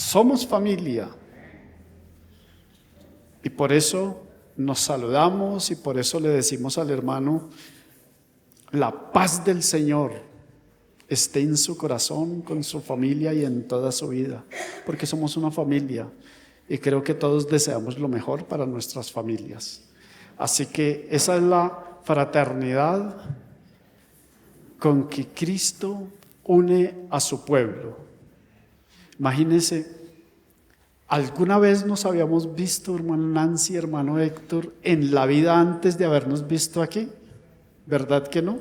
Somos familia. Y por eso nos saludamos y por eso le decimos al hermano, la paz del Señor esté en su corazón, con su familia y en toda su vida, porque somos una familia y creo que todos deseamos lo mejor para nuestras familias. Así que esa es la fraternidad con que Cristo une a su pueblo. Imagínense, ¿alguna vez nos habíamos visto, hermano Nancy, hermano Héctor, en la vida antes de habernos visto aquí? ¿Verdad que no?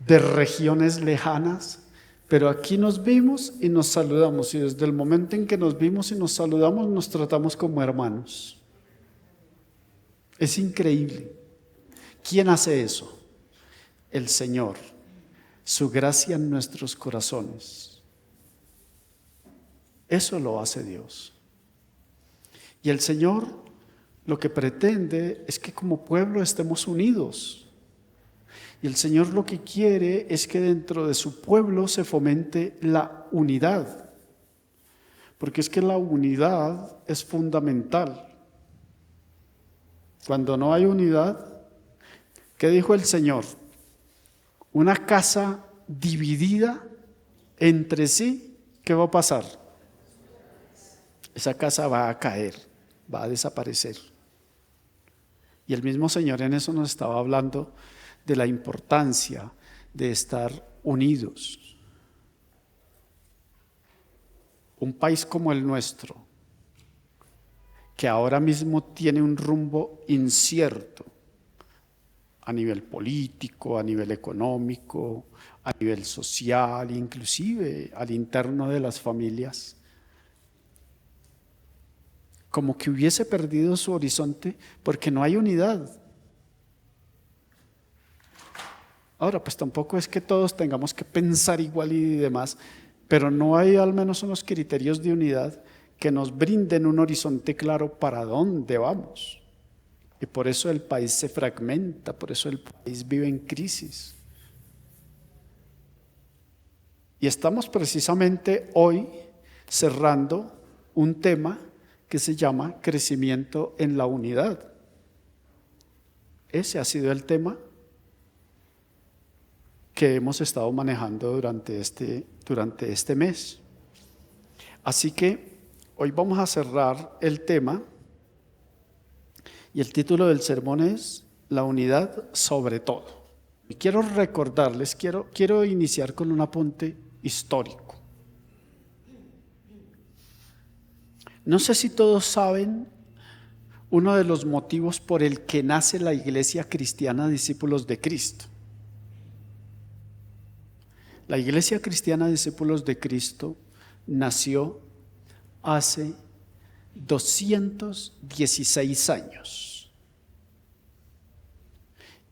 De regiones lejanas, pero aquí nos vimos y nos saludamos, y desde el momento en que nos vimos y nos saludamos nos tratamos como hermanos. Es increíble. ¿Quién hace eso? El Señor. Su gracia en nuestros corazones. Eso lo hace Dios. Y el Señor lo que pretende es que como pueblo estemos unidos. Y el Señor lo que quiere es que dentro de su pueblo se fomente la unidad. Porque es que la unidad es fundamental. Cuando no hay unidad, ¿qué dijo el Señor? Una casa dividida entre sí, ¿qué va a pasar? Esa casa va a caer, va a desaparecer. Y el mismo Señor en eso nos estaba hablando de la importancia de estar unidos. Un país como el nuestro, que ahora mismo tiene un rumbo incierto a nivel político, a nivel económico, a nivel social, inclusive al interno de las familias, como que hubiese perdido su horizonte porque no hay unidad. Ahora, pues tampoco es que todos tengamos que pensar igual y demás, pero no hay al menos unos criterios de unidad que nos brinden un horizonte claro para dónde vamos. Y por eso el país se fragmenta, por eso el país vive en crisis. Y estamos precisamente hoy cerrando un tema que se llama crecimiento en la unidad. Ese ha sido el tema que hemos estado manejando durante este mes. Así que hoy vamos a cerrar el tema y el título del sermón es La unidad sobre todo. Y quiero recordarles, quiero iniciar con un apunte histórico. No sé si todos saben uno de los motivos por el que nace la Iglesia Cristiana Discípulos de Cristo. La Iglesia Cristiana Discípulos de Cristo nació hace 216 años.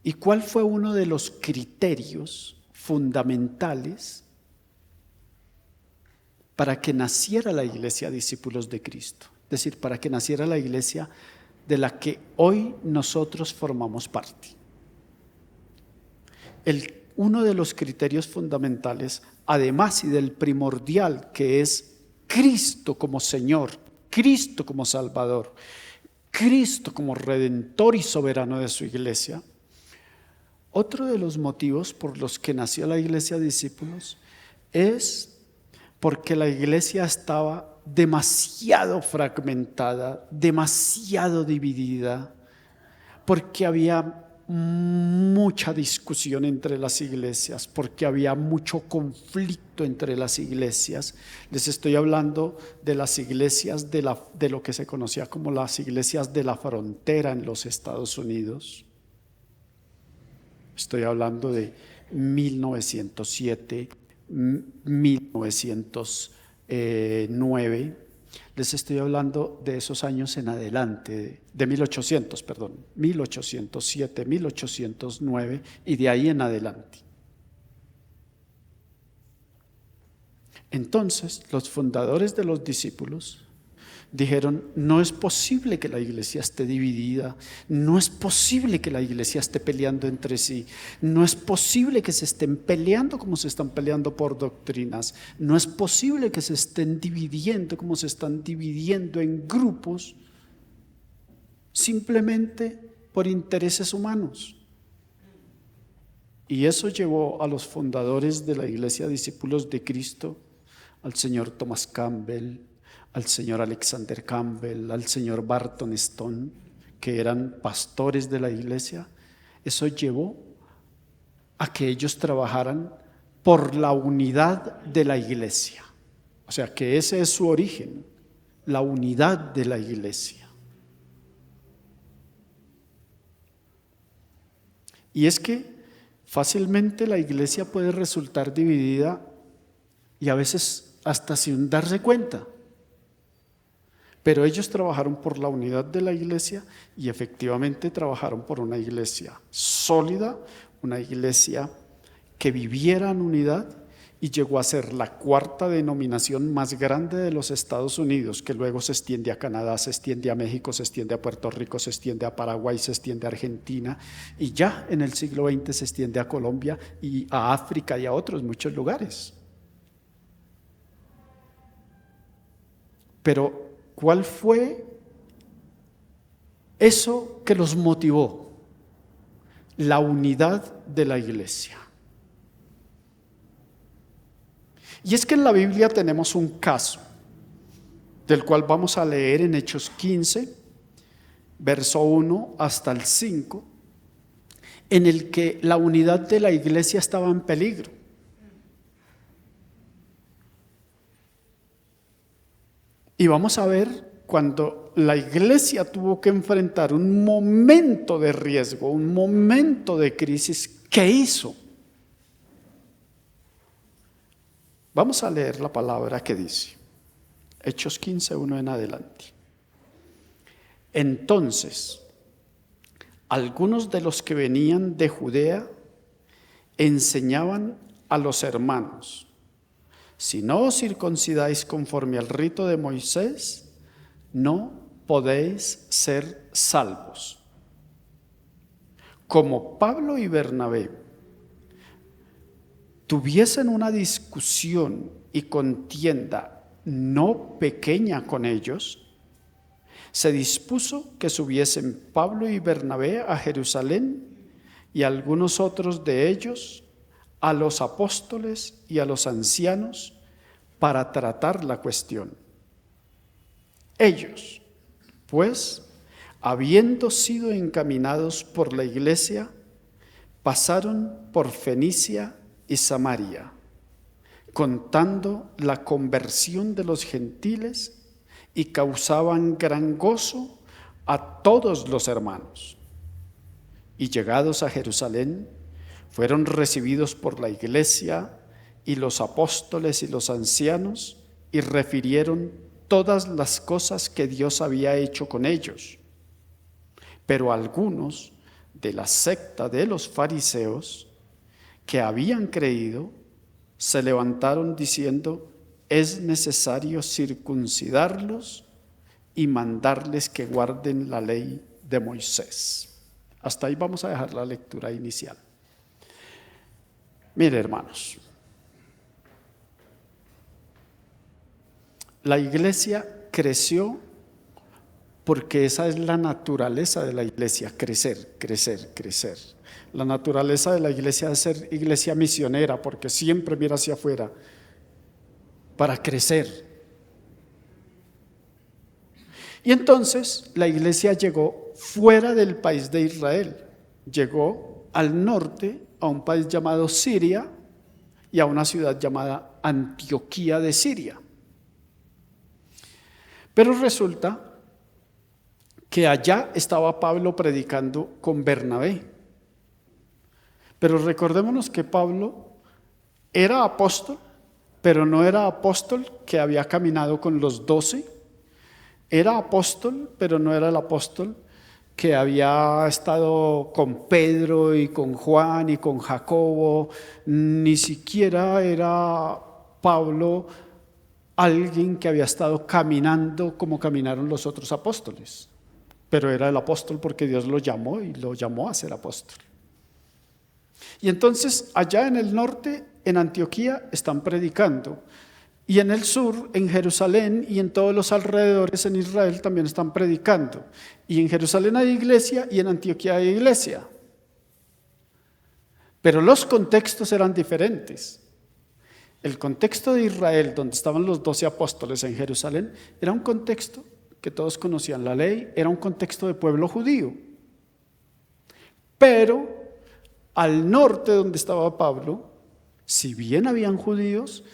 ¿Y cuál fue uno de los criterios fundamentales para que naciera la Iglesia Discípulos de Cristo? Es decir, para que naciera la iglesia de la que hoy nosotros formamos parte. Uno de los criterios fundamentales, además y del primordial, que es Cristo como Señor, Cristo como Salvador, Cristo como Redentor y soberano de su iglesia. Otro de los motivos por los que nació la Iglesia de Discípulos es porque la iglesia estaba demasiado fragmentada, demasiado dividida, porque había mucha discusión entre las iglesias, porque había mucho conflicto entre las iglesias. Les estoy hablando de las iglesias de lo que se conocía como las iglesias de la frontera en los Estados Unidos. Estoy hablando de 1907, 1909. Les estoy hablando de esos años en adelante, de 1807, 1809 y de ahí en adelante. Entonces, los fundadores de los discípulos dijeron, no es posible que la iglesia esté dividida, no es posible que la iglesia esté peleando entre sí, no es posible que se estén peleando como se están peleando por doctrinas, no es posible que se estén dividiendo como se están dividiendo en grupos simplemente por intereses humanos. Y eso llevó a los fundadores de la iglesia Discípulos de Cristo, al señor Thomas Campbell, al señor Alexander Campbell, al señor Barton Stone, que eran pastores de la iglesia. Eso llevó a que ellos trabajaran por la unidad de la iglesia. O sea, que ese es su origen, la unidad de la iglesia. Y es que fácilmente la iglesia puede resultar dividida y a veces hasta sin darse cuenta. Pero ellos trabajaron por la unidad de la iglesia y efectivamente trabajaron por una iglesia sólida, una iglesia que viviera en unidad, y llegó a ser la cuarta denominación más grande de los Estados Unidos, que luego se extiende a Canadá, se extiende a México, se extiende a Puerto Rico, se extiende a Paraguay, se extiende a Argentina, y ya en el siglo XX se extiende a Colombia y a África y a otros muchos lugares. Pero ¿cuál fue eso que los motivó? La unidad de la iglesia. Y es que en la Biblia tenemos un caso, del cual vamos a leer en Hechos 15, verso 1 hasta el 5, en el que la unidad de la iglesia estaba en peligro. Y vamos a ver cuando la iglesia tuvo que enfrentar un momento de riesgo, un momento de crisis, ¿qué hizo? Vamos a leer la palabra que dice, Hechos 15, 1 en adelante. Entonces, algunos de los que venían de Judea enseñaban a los hermanos: si no os circuncidáis conforme al rito de Moisés, no podéis ser salvos. Como Pablo y Bernabé tuviesen una discusión y contienda no pequeña con ellos, se dispuso que subiesen Pablo y Bernabé a Jerusalén y algunos otros de ellos a los apóstoles y a los ancianos para tratar la cuestión. Ellos, pues, habiendo sido encaminados por la iglesia, pasaron por Fenicia y Samaria, contando la conversión de los gentiles, y causaban gran gozo a todos los hermanos. Y llegados a Jerusalén, fueron recibidos por la iglesia y los apóstoles y los ancianos, y refirieron todas las cosas que Dios había hecho con ellos. Pero algunos de la secta de los fariseos que habían creído se levantaron diciendo: es necesario circuncidarlos y mandarles que guarden la ley de Moisés. Hasta ahí vamos a dejar la lectura inicial. Mire, hermanos, la iglesia creció porque esa es la naturaleza de la iglesia: crecer, crecer, crecer. La naturaleza de la iglesia es ser iglesia misionera, porque siempre mira hacia afuera para crecer. Y entonces la iglesia llegó fuera del país de Israel, llegó al norte, a un país llamado Siria y a una ciudad llamada Antioquía de Siria. Pero resulta que allá estaba Pablo predicando con Bernabé. Pero recordémonos que Pablo era apóstol, pero no era apóstol que había caminado con los 12. Era apóstol, pero no era el apóstol que había estado con Pedro y con Juan y con Jacobo. Ni siquiera era Pablo alguien que había estado caminando como caminaron los otros apóstoles, pero era el apóstol porque Dios lo llamó y lo llamó a ser apóstol. Y entonces allá en el norte, en Antioquía, están predicando. Y en el sur, en Jerusalén y en todos los alrededores en Israel también están predicando. Y en Jerusalén hay iglesia y en Antioquía hay iglesia. Pero los contextos eran diferentes. El contexto de Israel, donde estaban los 12 apóstoles en Jerusalén, era un contexto que todos conocían la ley, era un contexto de pueblo judío. Pero al norte donde estaba Pablo, si bien habían judíos,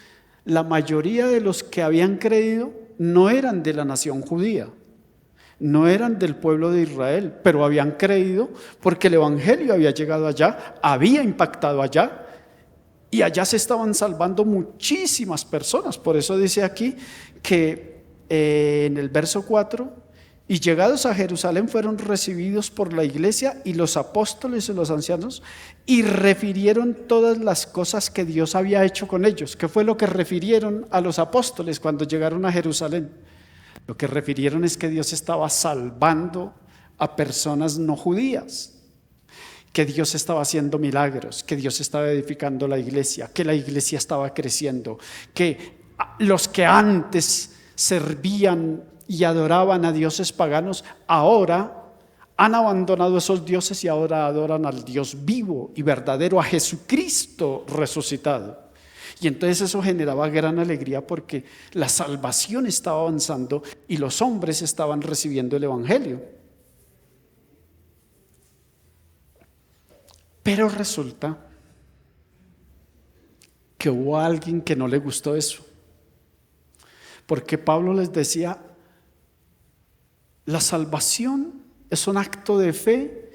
la mayoría de los que habían creído no eran de la nación judía, no eran del pueblo de Israel, pero habían creído porque el evangelio había llegado allá, había impactado allá, y allá se estaban salvando muchísimas personas. Por eso dice aquí que en el verso 4, y llegados a Jerusalén fueron recibidos por la iglesia y los apóstoles y los ancianos, y refirieron todas las cosas que Dios había hecho con ellos. ¿Qué fue lo que refirieron a los apóstoles cuando llegaron a Jerusalén? Lo que refirieron es que Dios estaba salvando a personas no judías, que Dios estaba haciendo milagros, que Dios estaba edificando la iglesia, que la iglesia estaba creciendo, que los que antes servían y adoraban a dioses paganos, ahora han abandonado esos dioses y ahora adoran al Dios vivo y verdadero, a Jesucristo resucitado. Y entonces eso generaba gran alegría porque la salvación estaba avanzando y los hombres estaban recibiendo el evangelio. Pero resulta que hubo alguien que no le gustó eso, porque Pablo les decía: la salvación es un acto de fe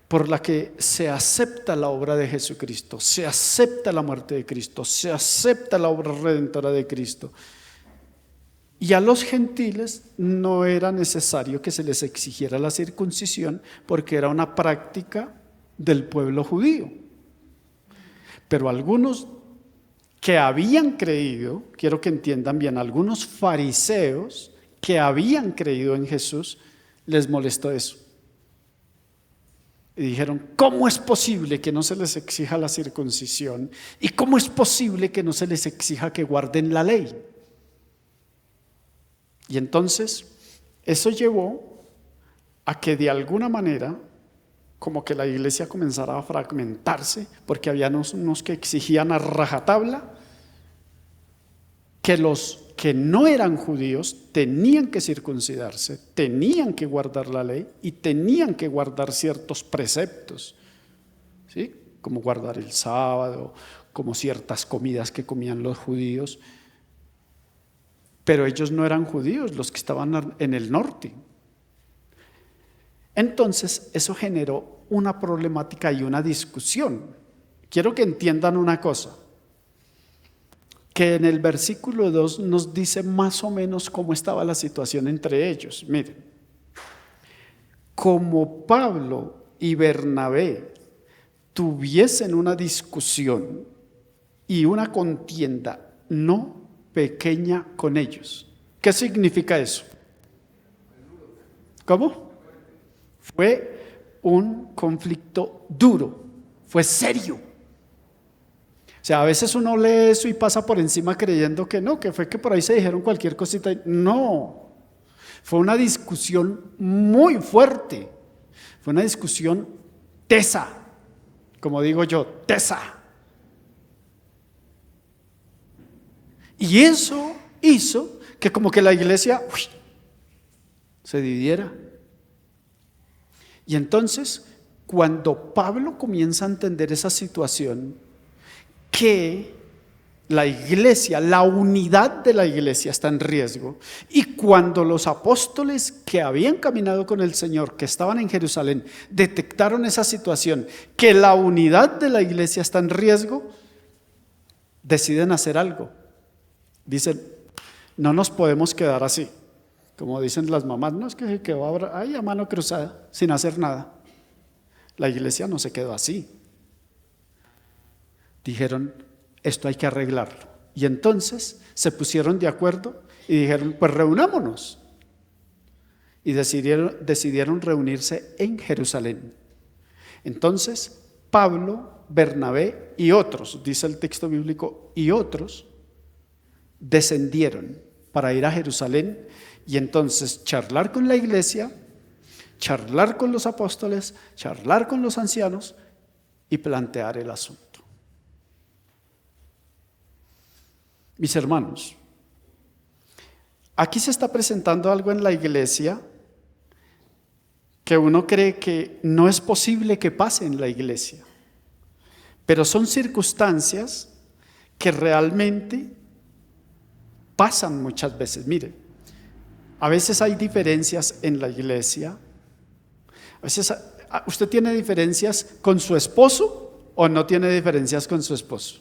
por la que se acepta la obra de Jesucristo, se acepta la muerte de Cristo, se acepta la obra redentora de Cristo. Y a los gentiles no era necesario que se les exigiera la circuncisión porque era una práctica del pueblo judío. Pero algunos que habían creído, quiero que entiendan bien, algunos fariseos que habían creído en Jesús, les molestó eso. Y dijeron: ¿cómo es posible que no se les exija la circuncisión? ¿Y cómo es posible que no se les exija que guarden la ley? Y entonces eso llevó a que de alguna manera como que la iglesia comenzara a fragmentarse, porque había unos que exigían a rajatabla que los que no eran judíos tenían que circuncidarse, tenían que guardar la ley y tenían que guardar ciertos preceptos, ¿sí? Como guardar el sábado, como ciertas comidas que comían los judíos. Pero ellos no eran judíos, los que estaban en el norte. Entonces eso generó una problemática y una discusión. Quiero que entiendan una cosa, que en el versículo 2 nos dice más o menos cómo estaba la situación entre ellos. Miren, como Pablo y Bernabé tuviesen una discusión y una contienda no pequeña con ellos. ¿Qué significa eso? ¿Cómo? Fue un conflicto duro, fue serio. O sea, a veces uno lee eso y pasa por encima creyendo que no, que fue que por ahí se dijeron cualquier cosita. No, fue una discusión muy fuerte, fue una discusión tesa, como digo yo, tesa. Y eso hizo que como que la iglesia se dividiera. Y entonces, cuando Pablo comienza a entender esa situación, que la iglesia, la unidad de la iglesia está en riesgo, y cuando los apóstoles que habían caminado con el Señor, que estaban en Jerusalén, detectaron esa situación, que la unidad de la iglesia está en riesgo, deciden hacer algo. Dicen: no nos podemos quedar así. Como dicen las mamás, no es que va ahí a mano cruzada, sin hacer nada. La iglesia no se quedó así. Dijeron: esto hay que arreglarlo. Y entonces se pusieron de acuerdo y dijeron, pues reunámonos. Y decidieron reunirse en Jerusalén. Entonces, Pablo, Bernabé y otros, dice el texto bíblico, y otros, descendieron para ir a Jerusalén y entonces charlar con la iglesia, charlar con los apóstoles, charlar con los ancianos y plantear el asunto. Mis hermanos, aquí se está presentando algo en la iglesia que uno cree que no es posible que pase en la iglesia, pero son circunstancias que realmente pasan muchas veces. Mire, a veces hay diferencias en la iglesia. A veces usted tiene diferencias con su esposo o no tiene diferencias con su esposo,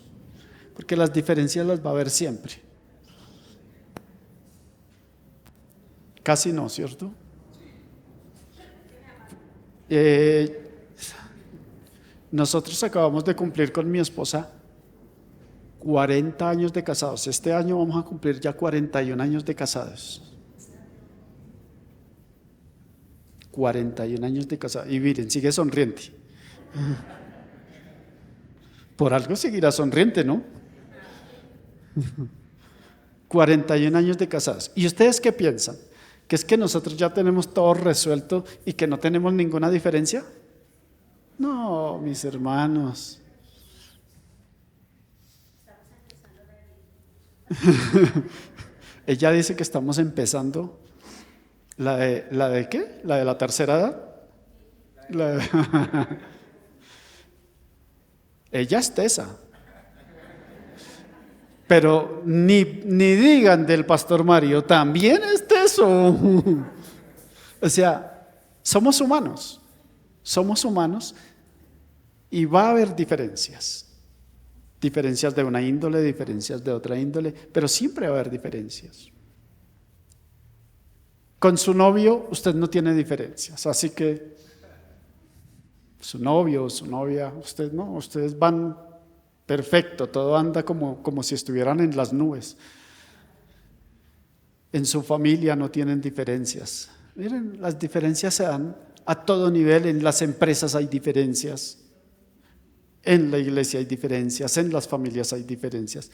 porque las diferencias las va a haber siempre. Casi no, ¿cierto? Nosotros acabamos de cumplir con mi esposa 40 años de casados. Este año vamos a cumplir ya 41 años de casados. 41 años de casados. Y miren, sigue sonriente. Por algo seguirá sonriente, ¿no? 41 años de casados. ¿Y ustedes qué piensan? ¿Que es que nosotros ya tenemos todo resuelto y que no tenemos ninguna diferencia? No, mis hermanos. Ella dice que estamos empezando ¿la de qué? ¿La de la tercera edad? Ella es tesa. Pero ni digan del pastor Mario, también es teso. O sea, somos humanos y va a haber diferencias. Diferencias de una índole, diferencias de otra índole, pero siempre va a haber diferencias. Con su novio usted no tiene diferencias, así que su novio o su novia, usted no, ustedes van perfecto, todo anda como si estuvieran en las nubes. En su familia no tienen diferencias. Miren, las diferencias se dan a todo nivel, en las empresas hay diferencias. En la iglesia hay diferencias, en las familias hay diferencias.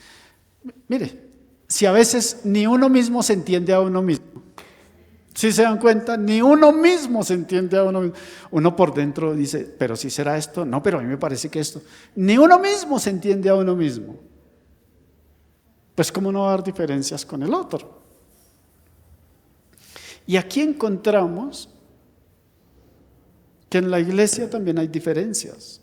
Mire, si a veces ni uno mismo se entiende a uno mismo, si se dan cuenta, ni uno mismo se entiende a uno mismo. Uno por dentro dice, pero si será esto, no, pero a mí me parece que esto. Ni uno mismo se entiende a uno mismo. Pues cómo no va a haber diferencias con el otro. Y aquí encontramos que en la iglesia también hay diferencias.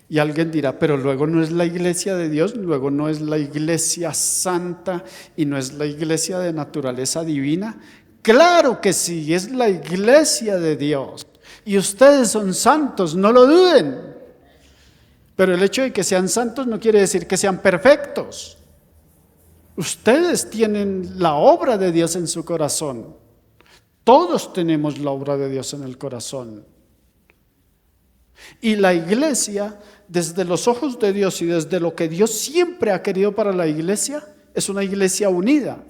Y alguien dirá, pero luego no es la iglesia de Dios, luego no es la iglesia santa y no es la iglesia de naturaleza divina. Claro que sí, es la iglesia de Dios. Y ustedes son santos, no lo duden. Pero el hecho de que sean santos no quiere decir que sean perfectos. Ustedes tienen la obra de Dios en su corazón. Todos tenemos la obra de Dios en el corazón. Y la iglesia, desde los ojos de Dios y desde lo que Dios siempre ha querido para la iglesia, es una iglesia unida.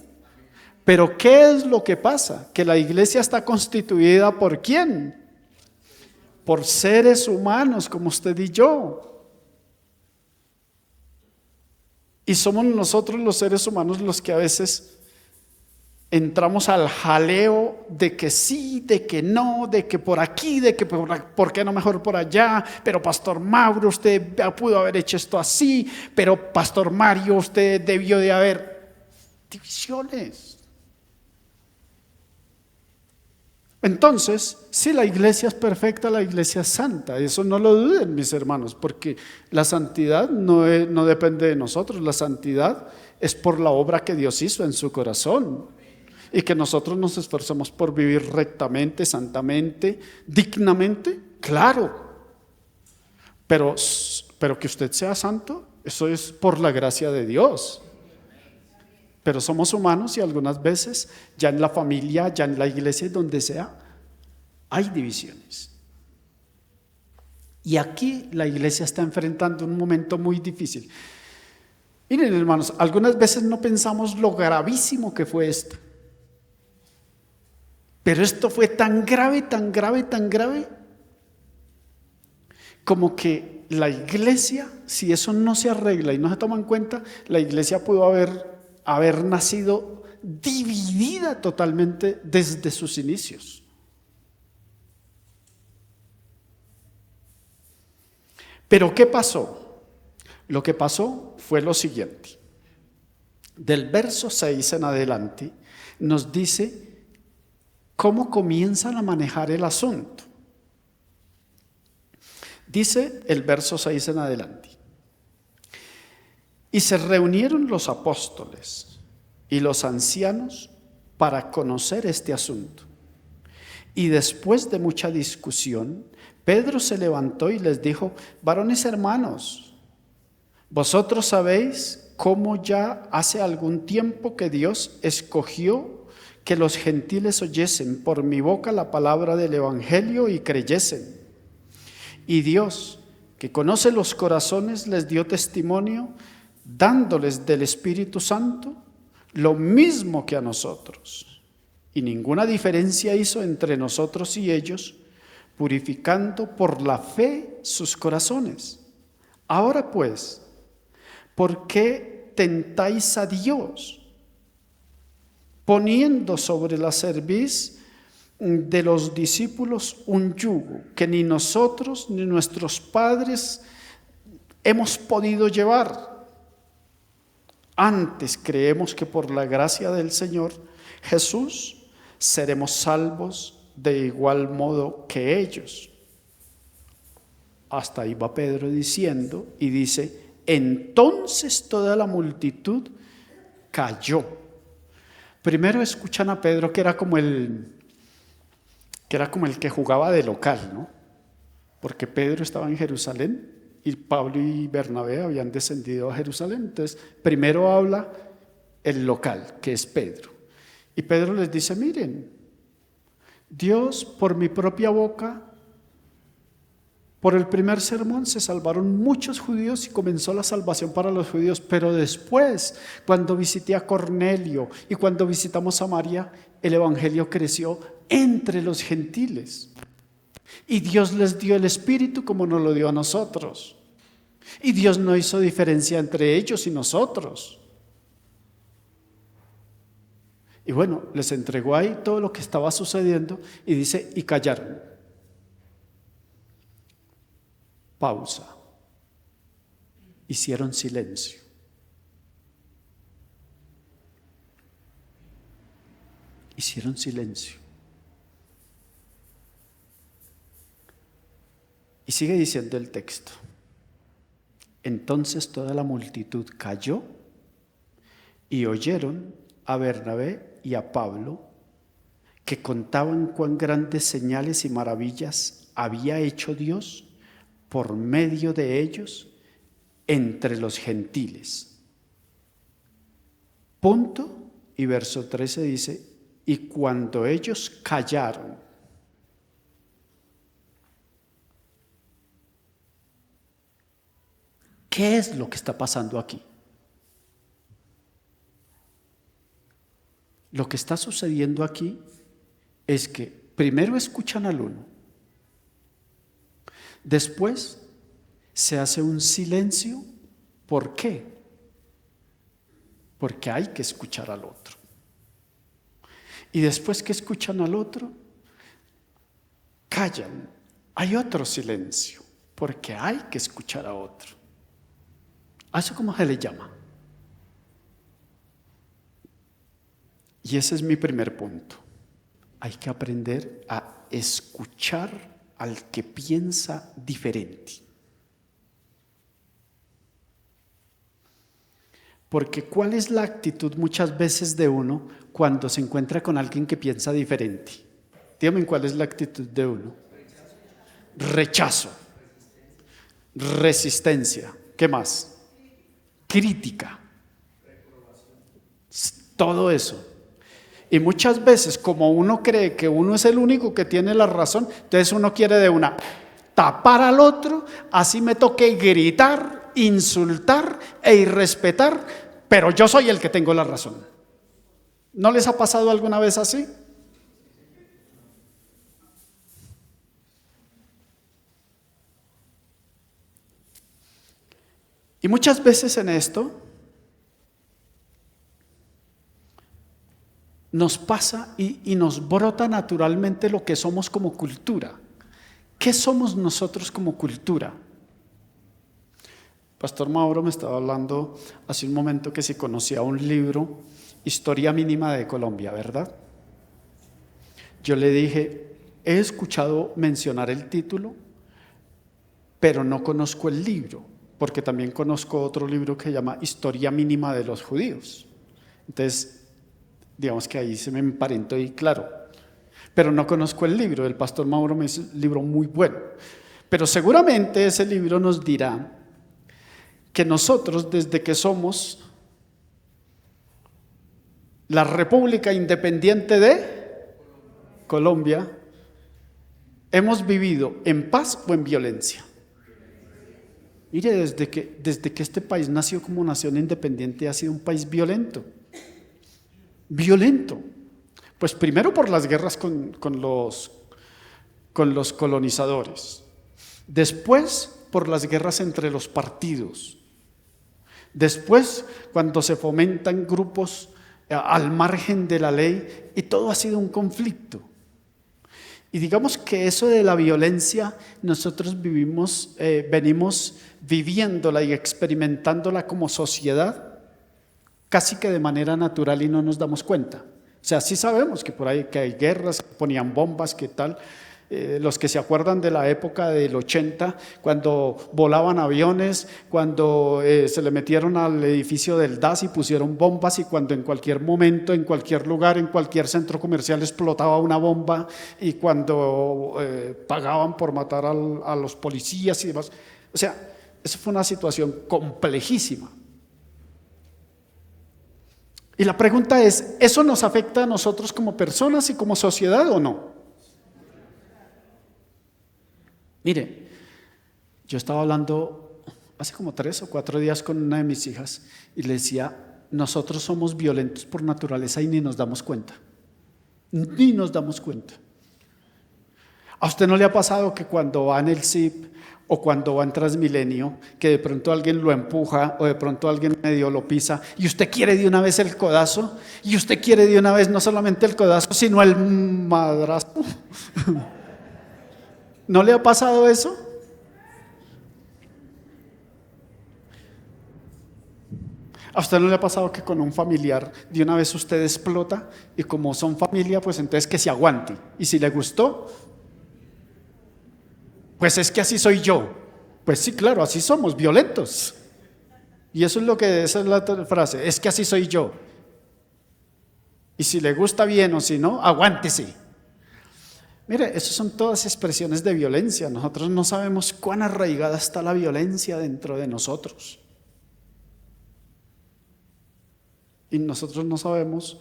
Pero ¿qué es lo que pasa? Que la iglesia está constituida ¿por quién? Por seres humanos como usted y yo. Y somos nosotros los seres humanos los que a veces entramos al jaleo de que sí, de que no, de que por aquí, de que por qué no mejor por allá, pero pastor Mauro, usted pudo haber hecho esto así, pero pastor Mario, usted debió de haber divisiones. Entonces, si la iglesia es perfecta, la iglesia es santa, eso no lo duden mis hermanos, porque la santidad no depende de nosotros, la santidad es por la obra que Dios hizo en su corazón. Y que nosotros nos esforzamos por vivir rectamente, santamente, dignamente, claro. Pero que usted sea santo, eso es por la gracia de Dios. Pero somos humanos y algunas veces, ya en la familia, ya en la iglesia, donde sea, hay divisiones. Y aquí la iglesia está enfrentando un momento muy difícil. Miren, hermanos, algunas veces no pensamos lo gravísimo que fue esto. Pero esto fue tan grave, tan grave, tan grave, como que la iglesia, si eso no se arregla y no se toma en cuenta, la iglesia pudo haber nacido dividida totalmente desde sus inicios. Pero ¿qué pasó? Lo que pasó fue lo siguiente. Del verso 6 en adelante nos dice cómo comienzan a manejar el asunto. Dice el verso 6 en adelante: y se reunieron los apóstoles y los ancianos para conocer este asunto. Y después de mucha discusión, Pedro se levantó y les dijo: varones hermanos, vosotros sabéis cómo ya hace algún tiempo que Dios escogió que los gentiles oyesen por mi boca la palabra del evangelio y creyesen. Y Dios, que conoce los corazones, les dio testimonio, dándoles del Espíritu Santo lo mismo que a nosotros. Y ninguna diferencia hizo entre nosotros y ellos, purificando por la fe sus corazones. Ahora pues, ¿por qué tentáis a Dios, poniendo sobre la cerviz de los discípulos un yugo que ni nosotros ni nuestros padres hemos podido llevar? Antes creemos que por la gracia del Señor Jesús seremos salvos de igual modo que ellos. Hasta ahí va Pedro diciendo, y dice: entonces toda la multitud cayó. Primero escuchan a Pedro, que era como el que jugaba de local, ¿no? Porque Pedro estaba en Jerusalén y Pablo y Bernabé habían descendido a Jerusalén. Entonces, primero habla el local, que es Pedro. Y Pedro les dice: miren, Dios por mi propia boca, por el primer sermón se salvaron muchos judíos y comenzó la salvación para los judíos, pero después, cuando visité a Cornelio y cuando visitamos a María, el evangelio creció entre los gentiles. Y Dios les dio el Espíritu como nos lo dio a nosotros. Y Dios no hizo diferencia entre ellos y nosotros. Y bueno, les entregó ahí todo lo que estaba sucediendo y dice: y callaron. Pausa. Hicieron silencio. Hicieron silencio. Y sigue diciendo el texto: entonces toda la multitud cayó y oyeron a Bernabé y a Pablo, que contaban cuán grandes señales y maravillas había hecho Dios por medio de ellos entre los gentiles. Punto. Y verso 13 dice: y cuando ellos callaron, ¿qué es lo que está pasando aquí? Lo que está sucediendo aquí es que primero escuchan al uno, después se hace un silencio. ¿Por qué? Porque hay que escuchar al otro. Y después que escuchan al otro, callan. Hay otro silencio, porque hay que escuchar a otro. ¿A eso cómo se le llama? Y ese es mi primer punto. Hay que aprender a escuchar al que piensa diferente. Porque ¿cuál es la actitud muchas veces de uno cuando se encuentra con alguien que piensa diferente? Dígame, ¿cuál es la actitud de uno? Rechazo. Resistencia. ¿Qué más? Crítica. Todo eso. Y muchas veces, como uno cree que uno es el único que tiene la razón, entonces uno quiere de una tapar al otro, así me toque gritar insultar e irrespetar, pero yo soy el que tengo la razón. ¿No les ha pasado alguna vez así? Y muchas veces en esto nos pasa y nos brota naturalmente lo que somos como cultura. ¿Qué somos nosotros como cultura? Pastor Mauro me estaba hablando hace un momento que si conocía un libro, Historia Mínima de Colombia, ¿verdad? Yo le dije, he escuchado mencionar el título, pero no conozco el libro, porque también conozco otro libro que se llama Historia Mínima de los Judíos. Entonces, digamos que ahí se me emparentó y claro, pero no conozco el libro. El pastor Mauro me dice un libro muy bueno, pero seguramente ese libro nos dirá que nosotros, desde que somos la República Independiente de Colombia, hemos vivido en paz o en violencia. Mire, desde que este país nació como nación independiente ha sido un país violento. Violento. Pues primero por las guerras con los colonizadores. Después por las guerras entre los partidos. Después cuando se fomentan grupos al margen de la ley y todo ha sido un conflicto. Y digamos que eso de la violencia nosotros venimos viviéndola y experimentándola como sociedad casi que de manera natural y no nos damos cuenta. O sea, sí sabemos que por ahí que hay guerras, que ponían bombas, que tal. Los que se acuerdan de la época del 80, cuando volaban aviones, cuando se le metieron al edificio del DAS y pusieron bombas, y cuando en cualquier momento, en cualquier lugar, en cualquier centro comercial explotaba una bomba, y cuando pagaban por matar a los policías y demás. O sea, eso fue una situación complejísima. Y la pregunta es, ¿eso nos afecta a nosotros como personas y como sociedad o no? Mire, yo estaba hablando hace como 3 o 4 días con una de mis hijas y le decía, nosotros somos violentos por naturaleza y ni nos damos cuenta. Ni nos damos cuenta. ¿A usted no le ha pasado que cuando va en el SIP o cuando va en Transmilenio, que de pronto alguien lo empuja o de pronto alguien medio lo pisa y usted quiere de una vez el codazo y usted quiere de una vez no solamente el codazo, sino el madrazo? ¿No le ha pasado eso? ¿A usted no le ha pasado que con un familiar de una vez usted explota y como son familia, pues entonces que se aguante? Y si le gustó, pues es que así soy yo. Pues sí, claro, así somos, violentos. Y eso es esa es la frase, es que así soy yo. Y si le gusta bien o si no, aguántese. Mire, esas son todas expresiones de violencia. Nosotros no sabemos cuán arraigada está la violencia dentro de nosotros. Y nosotros no sabemos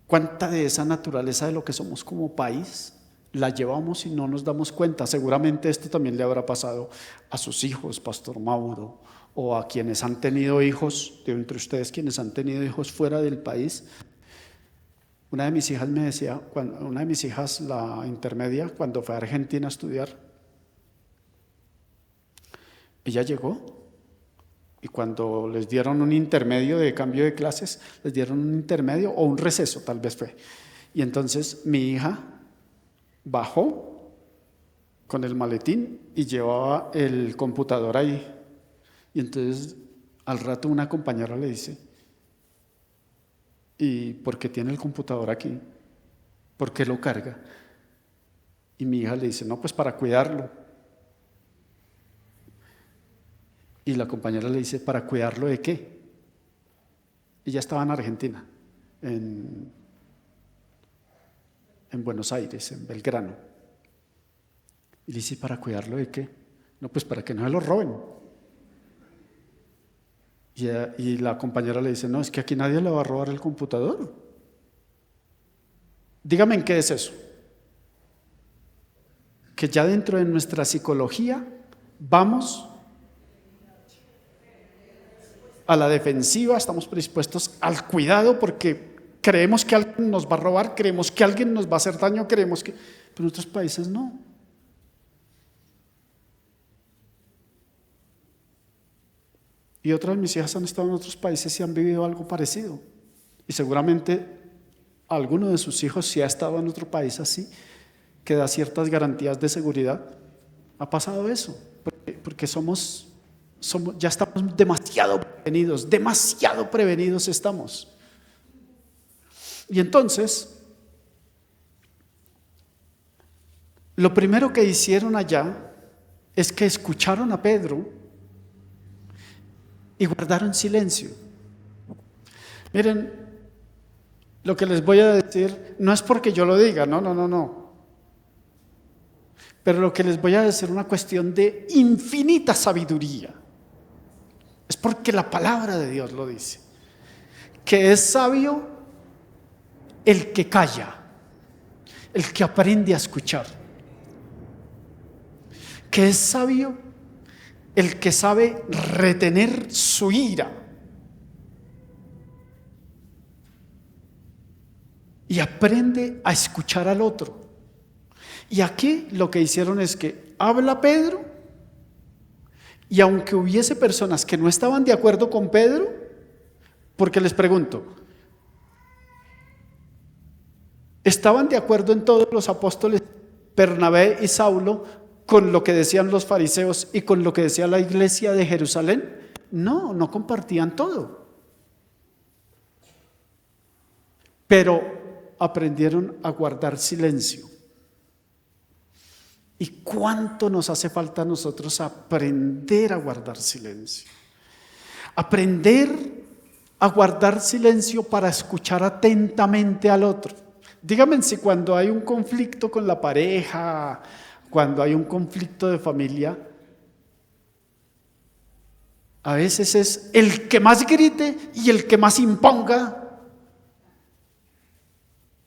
cuánta de esa naturaleza de lo que somos como país la llevamos y no nos damos cuenta. Seguramente esto también le habrá pasado a sus hijos, Pastor Mauro, o a quienes han tenido hijos, de entre ustedes quienes han tenido hijos fuera del país. Una de mis hijas me decía, una de mis hijas, la intermedia, cuando fue a Argentina a estudiar, ella llegó y cuando les dieron un intermedio de cambio de clases, les dieron un intermedio o un receso, tal vez fue. Y entonces mi hija bajó con el maletín y llevaba el computador ahí. Y entonces al rato una compañera le dice, ¿y por qué tiene el computador aquí? ¿Por qué lo carga? Y mi hija le dice, no, pues para cuidarlo. Y la compañera le dice, ¿para cuidarlo de qué? Ella estaba en Argentina, en Buenos Aires, en Belgrano. Y le dice, ¿para cuidarlo de qué? No, pues para que no se lo roben. Y la compañera le dice, no, es que aquí nadie le va a robar el computador. Dígame en qué es eso. que ya dentro de nuestra psicología vamos a la defensiva, estamos predispuestos al cuidado porque creemos que alguien nos va a robar, creemos que alguien nos va a hacer daño, creemos que... Pero en otros países no. Y otras de mis hijas han estado en otros países y han vivido algo parecido. Y seguramente alguno de sus hijos, si ha estado en otro país así, que da ciertas garantías de seguridad, ha pasado eso. Porque ya estamos demasiado prevenidos estamos. Y entonces, lo primero que hicieron allá es que escucharon a Pedro y guardaron silencio. Miren, lo que les voy a decir no es porque yo lo diga, no. Pero lo que les voy a decir es una cuestión de infinita sabiduría. Es porque la palabra de Dios lo dice. Que es sabio el que calla, el que aprende a escuchar. Que es sabio el que sabe retener su ira y aprende a escuchar al otro. Y aquí lo que hicieron es que habla Pedro, y aunque hubiese personas que no estaban de acuerdo con Pedro, porque les pregunto, ¿estaban de acuerdo en todos los apóstoles Bernabé y Saulo con lo que decían los fariseos y con lo que decía la iglesia de Jerusalén? No compartían todo. Pero aprendieron a guardar silencio. ¿Y cuánto nos hace falta a nosotros aprender a guardar silencio? Aprender a guardar silencio para escuchar atentamente al otro. Díganme si cuando hay un conflicto con la pareja, cuando hay un conflicto de familia, a veces es el que más grite y el que más imponga,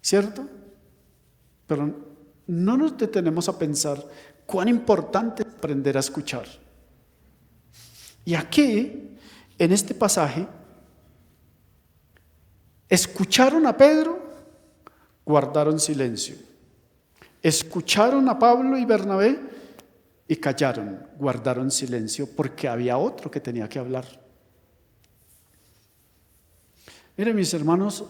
¿cierto? Pero no nos detenemos a pensar cuán importante es aprender a escuchar. Y aquí, en este pasaje, escucharon a Pedro, guardaron silencio. Escucharon a Pablo y Bernabé y callaron, guardaron silencio, porque había otro que tenía que hablar. Miren, mis hermanos,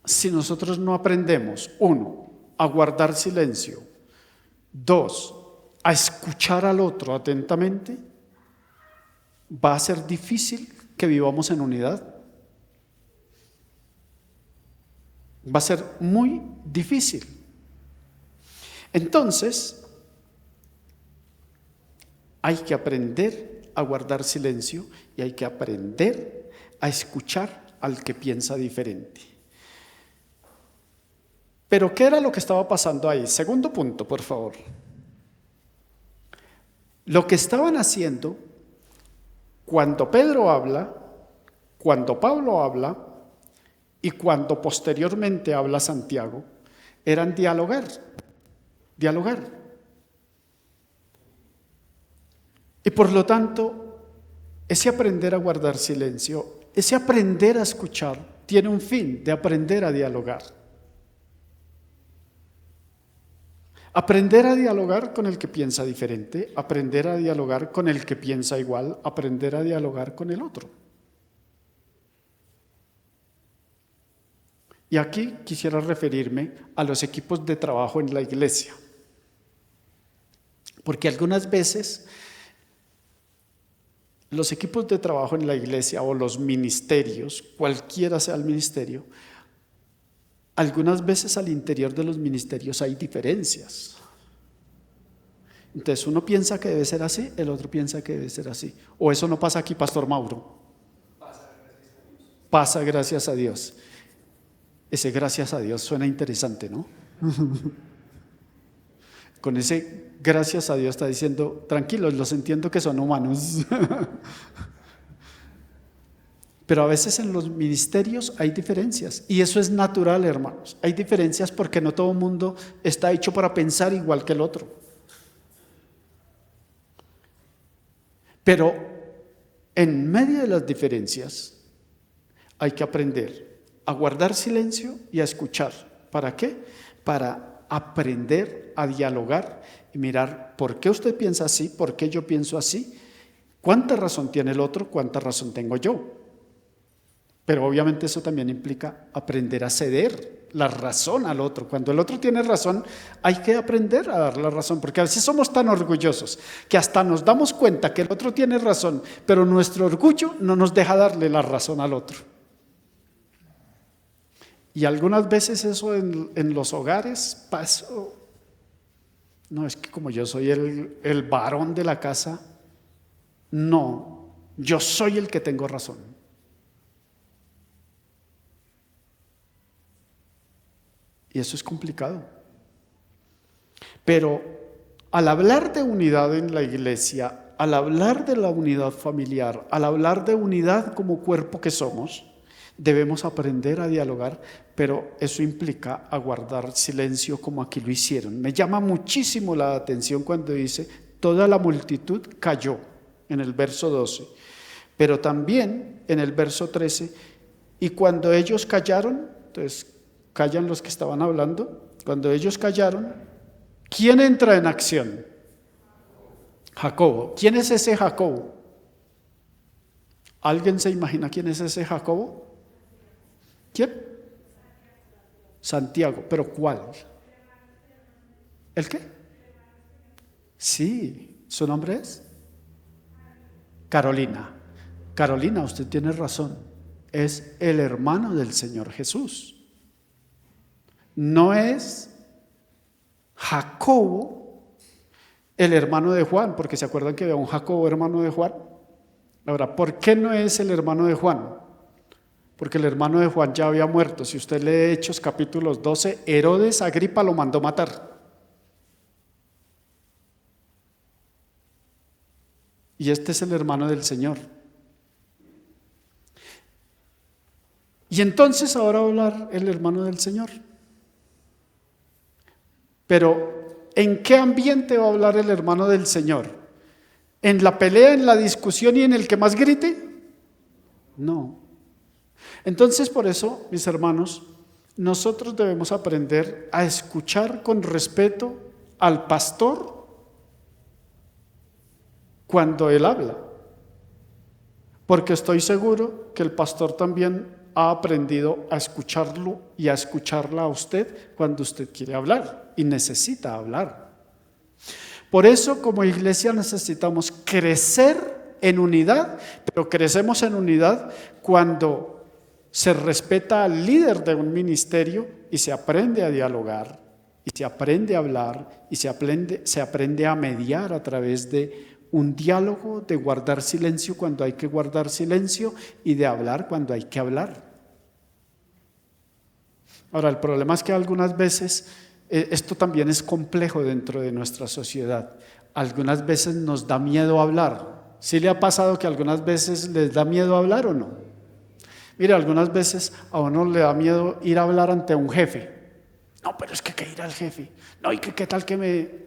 si nosotros no aprendemos, 1, a guardar silencio, 2, a escuchar al otro atentamente, va a ser difícil que vivamos en unidad. Va a ser muy difícil. Entonces, hay que aprender a guardar silencio y hay que aprender a escuchar al que piensa diferente. Pero, ¿qué era lo que estaba pasando ahí? Segundo punto, por favor. Lo que estaban haciendo cuando Pedro habla, cuando Pablo habla y cuando posteriormente habla Santiago, eran dialogar. Y por lo tanto, ese aprender a guardar silencio, ese aprender a escuchar, tiene un fin de aprender a dialogar. Aprender a dialogar con el que piensa diferente, aprender a dialogar con el que piensa igual, aprender a dialogar con el otro. Y aquí quisiera referirme a los equipos de trabajo en la iglesia. Porque algunas veces los equipos de trabajo en la iglesia o los ministerios, cualquiera sea el ministerio, algunas veces al interior de los ministerios hay diferencias. Entonces uno piensa que debe ser así, el otro piensa que debe ser así. O eso no pasa aquí, Pastor Mauro. Pasa, gracias a Dios. Ese gracias a Dios suena interesante, ¿no? Con ese gracias a Dios está diciendo, tranquilos, los entiendo que son humanos. Pero a veces en los ministerios hay diferencias y eso es natural, hermanos. Hay diferencias porque no todo el mundo está hecho para pensar igual que el otro. Pero en medio de las diferencias hay que aprender a guardar silencio y a escuchar. ¿Para qué? Para aprender a dialogar y mirar por qué usted piensa así, por qué yo pienso así, cuánta razón tiene el otro, cuánta razón tengo yo. Pero obviamente eso también implica aprender a ceder la razón al otro. Cuando el otro tiene razón, hay que aprender a dar la razón, porque a veces somos tan orgullosos que hasta nos damos cuenta que el otro tiene razón, pero nuestro orgullo no nos deja darle la razón al otro. Y algunas veces eso en los hogares pasó. No, es que como yo soy el varón de la casa, no, yo soy el que tengo razón. Y eso es complicado. Pero al hablar de unidad en la iglesia, al hablar de la unidad familiar, al hablar de unidad como cuerpo que somos, debemos aprender a dialogar, pero eso implica a guardar silencio como aquí lo hicieron. Me llama muchísimo la atención cuando dice, toda la multitud calló, en el verso 12. Pero también en el verso 13, y cuando ellos callaron, entonces callan los que estaban hablando. Cuando ellos callaron, ¿quién entra en acción? Jacobo. ¿Quién es ese Jacobo? ¿Alguien se imagina quién es ese Jacobo? ¿Quién? Santiago. ¿Pero cuál? ¿El qué? Sí, ¿su nombre es? Carolina. Carolina, usted tiene razón. Es el hermano del Señor Jesús. No es Jacobo, el hermano de Juan, porque se acuerdan que había un Jacobo hermano de Juan. Ahora, ¿por qué no es el hermano de Juan? Porque el hermano de Juan ya había muerto. Si usted lee Hechos capítulos 12, Herodes Agripa lo mandó matar. Y este es el hermano del Señor. Y entonces ahora va a hablar el hermano del Señor. Pero, ¿en qué ambiente va a hablar el hermano del Señor? ¿En la pelea, en la discusión y en el que más grite? No. Entonces, por eso, mis hermanos, nosotros debemos aprender a escuchar con respeto al pastor cuando él habla. Porque estoy seguro que el pastor también ha aprendido a escucharlo y a escucharla a usted cuando usted quiere hablar y necesita hablar. Por eso, como iglesia, necesitamos crecer en unidad, pero crecemos en unidad cuando se respeta al líder de un ministerio y se aprende a dialogar, y se aprende a hablar, y se aprende a mediar a través de un diálogo, de guardar silencio cuando hay que guardar silencio y de hablar cuando hay que hablar. Ahora, el problema es que algunas veces esto también es complejo dentro de nuestra sociedad. Algunas veces nos da miedo hablar. ¿Sí le ha pasado que algunas veces les da miedo hablar o no? Mire, algunas veces a uno le da miedo ir a hablar ante un jefe. No, pero es que ir al jefe. No, y que qué tal que me...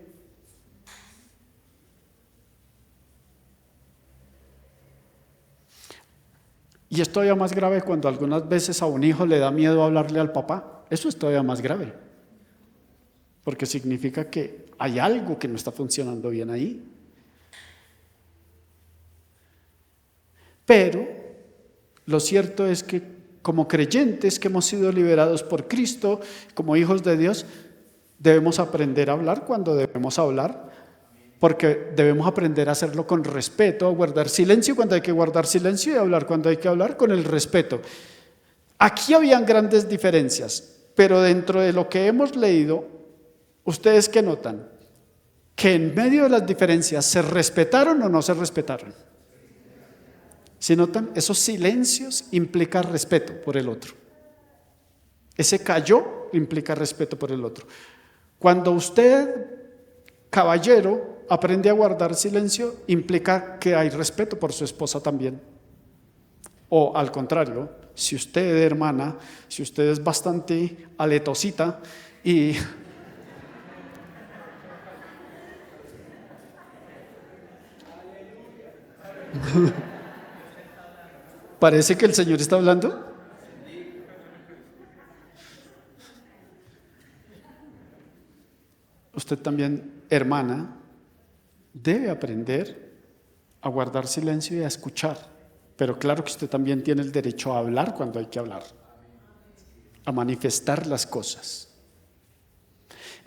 Y es todavía más grave cuando algunas veces a un hijo le da miedo hablarle al papá. Eso es todavía más grave. Porque significa que hay algo que no está funcionando bien ahí. Pero lo cierto es que como creyentes que hemos sido liberados por Cristo, como hijos de Dios, debemos aprender a hablar cuando debemos hablar, porque debemos aprender a hacerlo con respeto, a guardar silencio cuando hay que guardar silencio y hablar cuando hay que hablar con el respeto. Aquí habían grandes diferencias, pero dentro de lo que hemos leído, ¿ustedes qué notan? Que en medio de las diferencias, ¿se respetaron o no se respetaron? ¿Sí notan? Esos silencios implican respeto por el otro. Ese calló implica respeto por el otro. Cuando usted, caballero, aprende a guardar silencio, implica que hay respeto por su esposa también. O al contrario, si usted, hermana, si usted es bastante aletosita y parece que el Señor está hablando. Usted también, hermana, debe aprender a guardar silencio y a escuchar. Pero claro que usted también tiene el derecho a hablar cuando hay que hablar, a manifestar las cosas.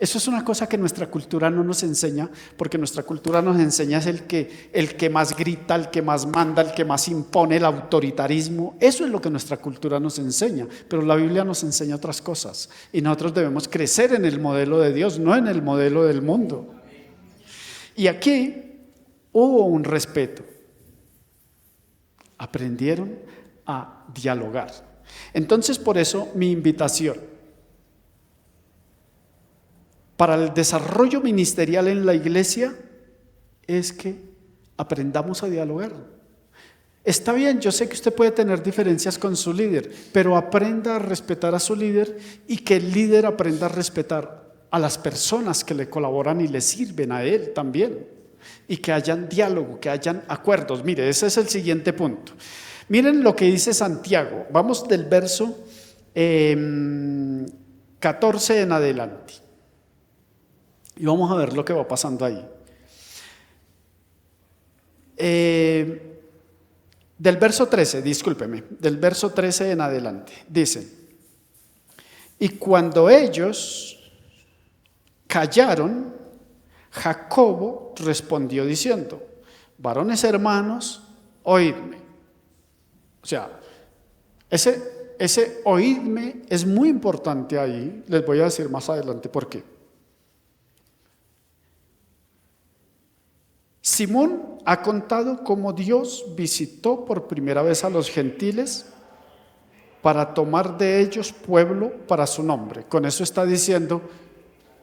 Eso es una cosa que nuestra cultura no nos enseña, porque nuestra cultura nos enseña es el que más grita, el que más manda, el que más impone, el autoritarismo. Eso es lo que nuestra cultura nos enseña, pero la Biblia nos enseña otras cosas. Y nosotros debemos crecer en el modelo de Dios, no en el modelo del mundo. Y aquí hubo un respeto. Aprendieron a dialogar. Entonces, por eso mi invitación para el desarrollo ministerial en la iglesia es que aprendamos a dialogar. Está bien, yo sé que usted puede tener diferencias con su líder, pero aprenda a respetar a su líder y que el líder aprenda a respetar a las personas que le colaboran y le sirven a él también. Y que hayan diálogo, que hayan acuerdos. Mire, ese es el siguiente punto. Miren lo que dice Santiago. Vamos del verso 14 en adelante. Y vamos a ver lo que va pasando ahí. Del verso 13, discúlpeme, del verso 13 en adelante, dice: y cuando ellos callaron, Jacobo respondió diciendo: varones hermanos, oídme. O sea, ese oídme es muy importante ahí. Les voy a decir más adelante por qué. Simón ha contado cómo Dios visitó por primera vez a los gentiles para tomar de ellos pueblo para su nombre. Con eso está diciendo,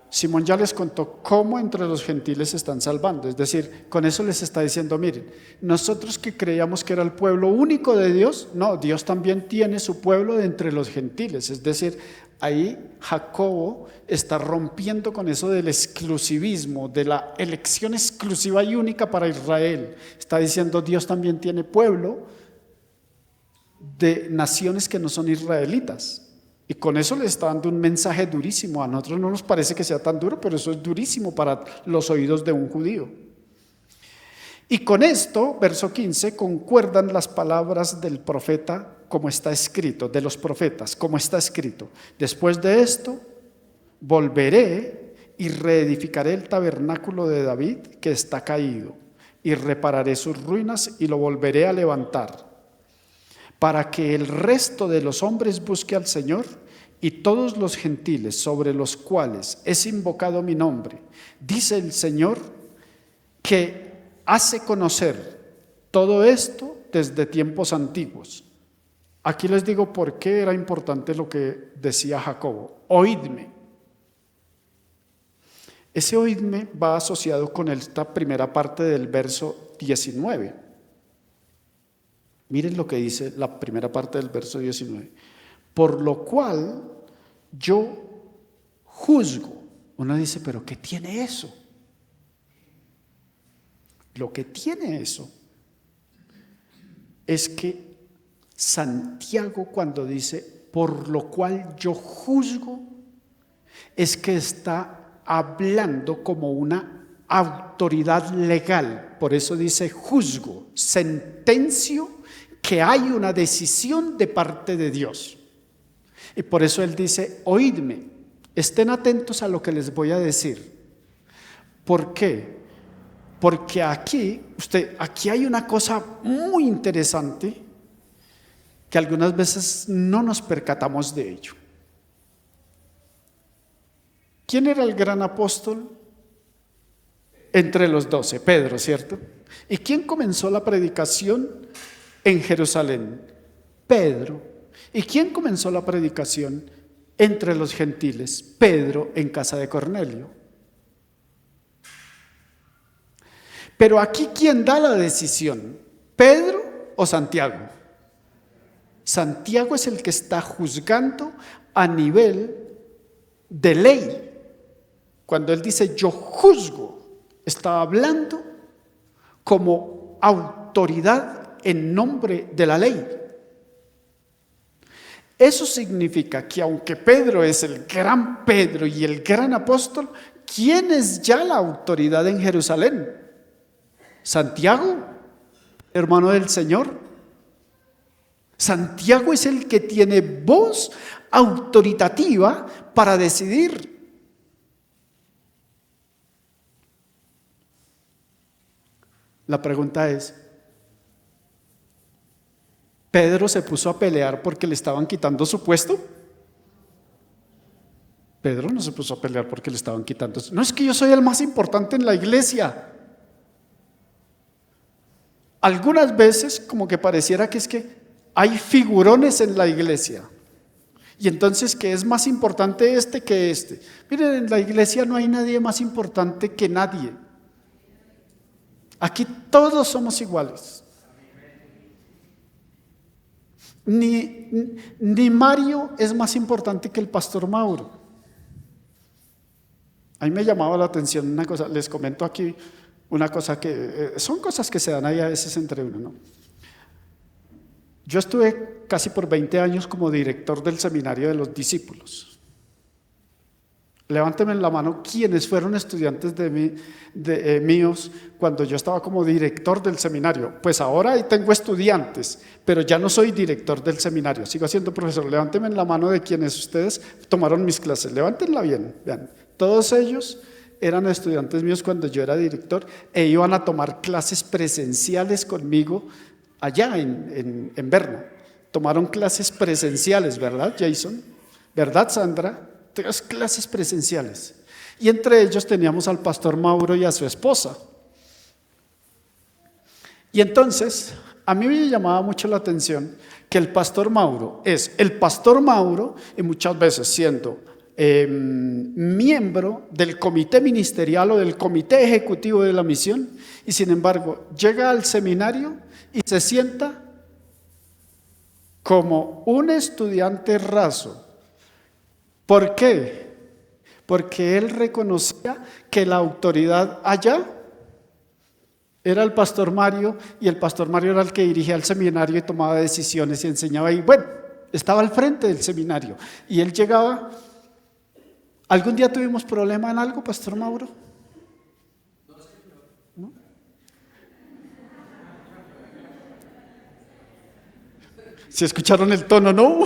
Simón ya les contó cómo entre los gentiles se están salvando. Es decir, con eso les está diciendo, miren, nosotros que creíamos que era el pueblo único de Dios, no, Dios también tiene su pueblo de entre los gentiles. Es decir, ahí Jacobo está rompiendo con eso del exclusivismo, de la elección exclusiva y única para Israel. Está diciendo, Dios también tiene pueblo de naciones que no son israelitas. Y con eso le está dando un mensaje durísimo. A nosotros no nos parece que sea tan duro, pero eso es durísimo para los oídos de un judío. Y con esto, verso 15, concuerdan las palabras del profeta como está escrito, de los profetas, como está escrito. Después de esto, volveré y reedificaré el tabernáculo de David que está caído, y repararé sus ruinas y lo volveré a levantar, para que el resto de los hombres busque al Señor y todos los gentiles sobre los cuales es invocado mi nombre. Dice el Señor que hace conocer todo esto desde tiempos antiguos. Aquí les digo por qué era importante lo que decía Jacobo. Oídme. Ese oídme va asociado con esta primera parte del verso 19. Miren lo que dice la primera parte del verso 19. Por lo cual yo juzgo. Uno dice, ¿pero qué tiene eso? Lo que tiene eso es que Santiago, cuando dice, por lo cual yo juzgo, es que está hablando como una autoridad legal. Por eso dice juzgo, sentencio, que hay una decisión de parte de Dios. Y por eso él dice, oídme, estén atentos a lo que les voy a decir. ¿Por qué? Porque aquí hay una cosa muy interesante que algunas veces no nos percatamos de ello. ¿Quién era el gran apóstol entre los 12? Pedro, ¿cierto? ¿Y quién comenzó la predicación en Jerusalén? Pedro. ¿Y quién comenzó la predicación entre los gentiles? Pedro, en casa de Cornelio. Pero aquí, ¿quién da la decisión? ¿Pedro o Santiago? Santiago es el que está juzgando a nivel de ley. Cuando él dice yo juzgo, está hablando como autoridad en nombre de la ley. Eso significa que aunque Pedro es el gran Pedro y el gran apóstol, ¿quién es ya la autoridad en Jerusalén? Santiago, hermano del Señor. Santiago es el que tiene voz autoritativa para decidir. La pregunta es, ¿Pedro se puso a pelear porque le estaban quitando su puesto? Pedro no se puso a pelear porque le estaban quitando. No es que yo soy el más importante en la iglesia. Algunas veces como que pareciera que es que hay figurones en la iglesia. Y entonces que es más importante este que este. Miren, en la iglesia no hay nadie más importante que nadie. Aquí todos somos iguales. Ni Mario es más importante que el pastor Mauro. A mí me llamaba la atención una cosa, les comento aquí una cosa que son cosas que se dan ahí a veces entre uno, ¿no? Yo estuve casi por 20 años como director del seminario de los discípulos. Levánteme la mano quienes fueron estudiantes míos cuando yo estaba como director del seminario. Pues ahora tengo estudiantes, pero ya no soy director del seminario, sigo siendo profesor. Levánteme la mano de quienes ustedes tomaron mis clases, levántenla bien, vean. Todos ellos eran estudiantes míos cuando yo era director e iban a tomar clases presenciales conmigo allá en Berna. Tomaron clases presenciales, ¿verdad, Jason? ¿Verdad, Sandra? 3 clases presenciales. Y entre ellos teníamos al pastor Mauro y a su esposa. Y entonces, a mí me llamaba mucho la atención que el pastor Mauro es el pastor Mauro y muchas veces siendo miembro del comité ministerial o del comité ejecutivo de la misión, y sin embargo llega al seminario y se sienta como un estudiante raso. ¿Por qué? Porque él reconocía que la autoridad allá era el pastor Mario, y el pastor Mario era el que dirigía el seminario y tomaba decisiones y enseñaba, y bueno, estaba al frente del seminario. Y él llegaba. ¿Algún día tuvimos problema en algo, pastor Mauro? ¿No? ¿Se escucharon el tono, no?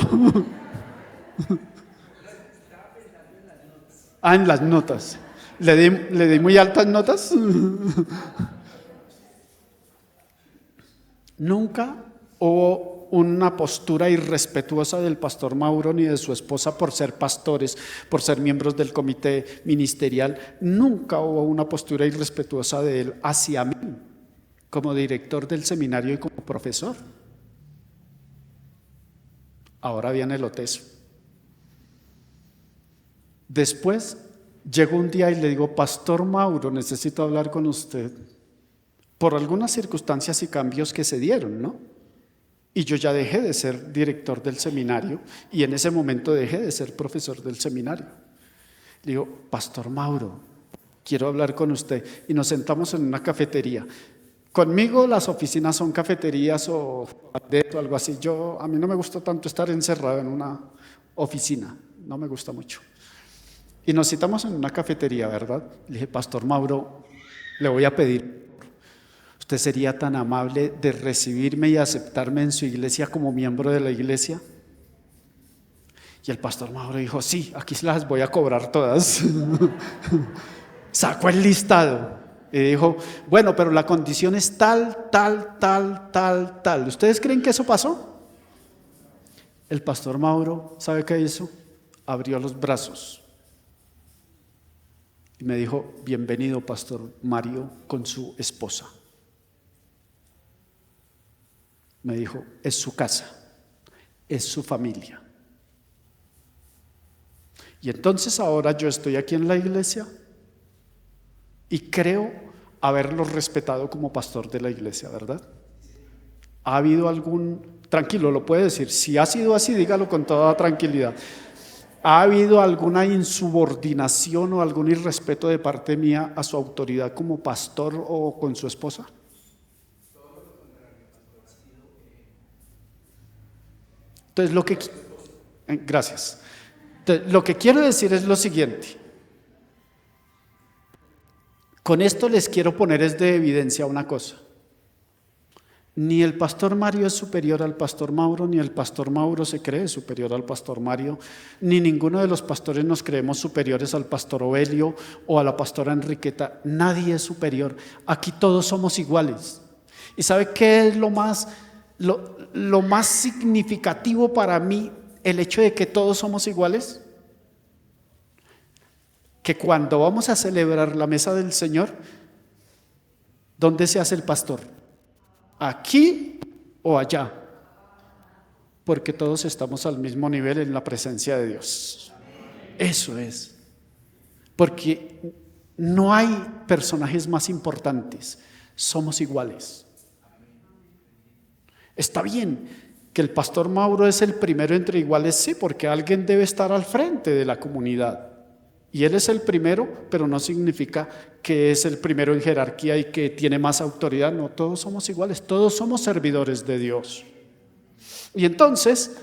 En las notas. ¿Le di muy altas notas? Nunca hubo una postura irrespetuosa del pastor Mauro ni de su esposa por ser pastores, por ser miembros del comité ministerial. Nunca hubo una postura irrespetuosa de él hacia mí, como director del seminario y como profesor. Ahora viene lo teso. Después llegó un día y le digo, pastor Mauro, necesito hablar con usted por algunas circunstancias y cambios que se dieron, ¿no? Y yo ya dejé de ser director del seminario y en ese momento dejé de ser profesor del seminario. Le digo, pastor Mauro, quiero hablar con usted. Y nos sentamos en una cafetería. Conmigo las oficinas son cafeterías o algo así. A mí no me gusta tanto estar encerrado en una oficina, no me gusta mucho. Y nos citamos en una cafetería, ¿verdad? Le dije, pastor Mauro, le voy a pedir, ¿usted sería tan amable de recibirme y aceptarme en su iglesia como miembro de la iglesia? Y el pastor Mauro dijo, sí, aquí las voy a cobrar todas. Sacó el listado y dijo, bueno, pero la condición es tal, tal, tal, tal, tal. ¿Ustedes creen que eso pasó? El pastor Mauro, ¿sabe qué hizo? Abrió los brazos y me dijo, bienvenido, pastor Mario, con su esposa. Me dijo, es su casa, es su familia. Y entonces ahora yo estoy aquí en la iglesia y creo haberlo respetado como pastor de la iglesia, ¿verdad? ¿Ha habido algún Tranquilo, lo puede decir. Si ha sido así, dígalo con toda tranquilidad. ¿Ha habido alguna insubordinación o algún irrespeto de parte mía a su autoridad como pastor o con su esposa? Entonces, gracias. Entonces, lo que quiero decir es lo siguiente. Con esto les quiero poner es de evidencia una cosa. Ni el pastor Mario es superior al pastor Mauro, ni el pastor Mauro se cree superior al pastor Mario, ni ninguno de los pastores nos creemos superiores al pastor Ovelio o a la pastora Enriqueta. Nadie es superior. Aquí todos somos iguales. ¿Y sabe qué es lo más significativo para mí, el hecho de que todos somos iguales? Que cuando vamos a celebrar la mesa del Señor, ¿dónde se hace el pastor? ¿Aquí o allá? Porque todos estamos al mismo nivel en la presencia de Dios. Eso es. Porque no hay personajes más importantes. Somos iguales. Está bien que el pastor Mauro es el primero entre iguales, sí, porque alguien debe estar al frente de la comunidad. Y él es el primero, pero no significa que es el primero en jerarquía y que tiene más autoridad. No, todos somos iguales, todos somos servidores de Dios. Y entonces,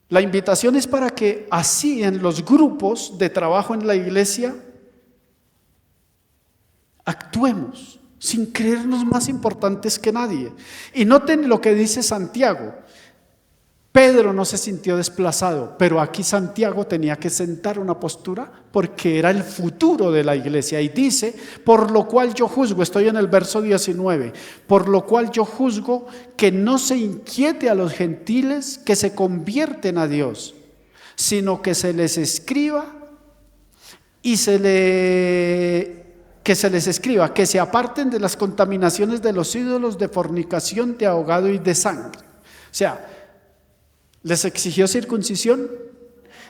la invitación es para que así en los grupos de trabajo en la iglesia actuemos sin creernos más importantes que nadie. Y noten lo que dice Santiago. Pedro no se sintió desplazado, pero aquí Santiago tenía que sentar una postura porque era el futuro de la iglesia. Y dice, por lo cual yo juzgo, estoy en el verso 19, por lo cual yo juzgo que no se inquiete a los gentiles que se convierten a Dios, sino que se les escriba y que se aparten de las contaminaciones de los ídolos, de fornicación, de ahogado y de sangre. O sea, les exigió circuncisión,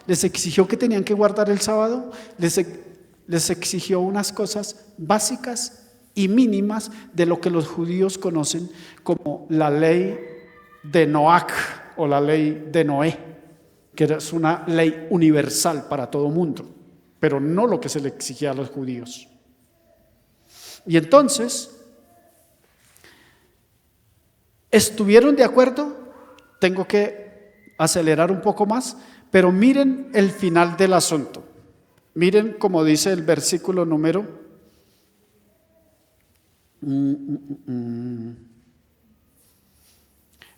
les exigió que tenían que guardar el sábado, les exigió unas cosas básicas y mínimas de lo que los judíos conocen como la ley de Noach o la ley de Noé, que es una ley universal para todo mundo, pero no lo que se le exigía a los judíos. Y entonces, ¿estuvieron de acuerdo? Tengo que acelerar un poco más, pero miren el final del asunto. Miren como dice el versículo número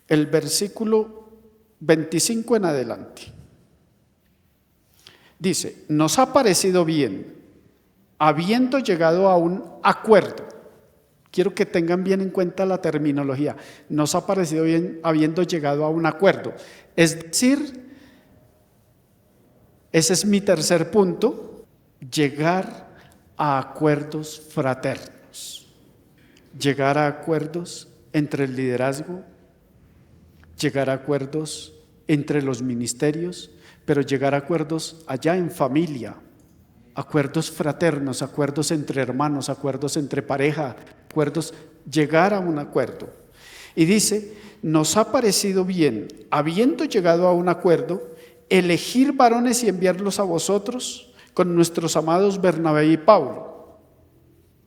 el versículo 25 en adelante. Dice, nos ha parecido bien, habiendo llegado a un acuerdo. Quiero que tengan bien en cuenta la terminología. Nos ha parecido bien habiendo llegado a un acuerdo. Es decir, ese es mi tercer punto, llegar a acuerdos fraternos. Llegar a acuerdos entre el liderazgo, llegar a acuerdos entre los ministerios, pero llegar a acuerdos allá en familia, acuerdos fraternos, acuerdos entre hermanos, acuerdos entre pareja, acuerdos, llegar a un acuerdo. Y dice, nos ha parecido bien, habiendo llegado a un acuerdo, elegir varones y enviarlos a vosotros con nuestros amados Bernabé y Pablo.